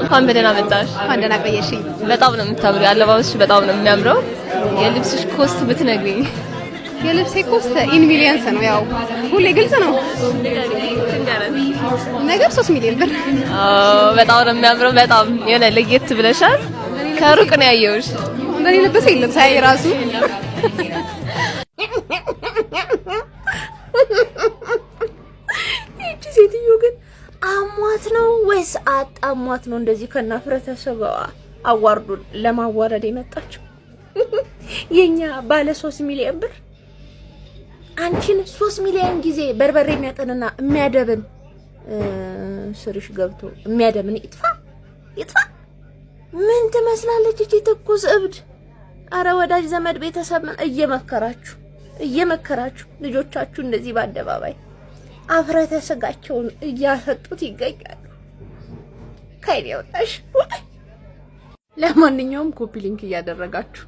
እንኳን በደህና መጣሽ። እንኳን ደህና ቆየሽኝ። በጣም ነው የምታምሪው። አለባበስሽ በጣም ነው የሚያምረው። የልብስሽ ኮስት ብትነግሪኝ። የልብሴ ኮስት ኢን ሚሊየንስ ነው። ያው ሁሌ ግልጽ ነው። ነገር 3 ሚሊዮን ብር። በጣም ነው የሚያምረው። በጣም የሆነ ለየት ብለሻል። ከሩቅ ነው ያየሁሽ። እንደኔ ልብስ የለም ሳይ ራሱ እቺ ሴትዮ ግን አሟት ነው ወይስ አጣሟት ነው እንደዚህ ከናፍረተሰቧ አዋርዱን ለማዋረድ የመጣችው? የኛ ባለ 3 ሚሊዮን ብር አንቺን 3 ሚሊዮን ጊዜ በርበሬ የሚያጠንና የሚያደብን ስርሽ ገብቶ የሚያደብን ይጥፋ። ምን ትመስላለች እቺ ትኩስ እብድ? አረ ወዳጅ ዘመድ ቤተሰብ እየመከራችሁ ልጆቻችሁ እንደዚህ በአደባባይ አፍረተ ስጋቸውን እያሰጡት ይገኛሉ። ከይኔ ወጣሽ። ለማንኛውም ኮፒ ሊንክ እያደረጋችሁ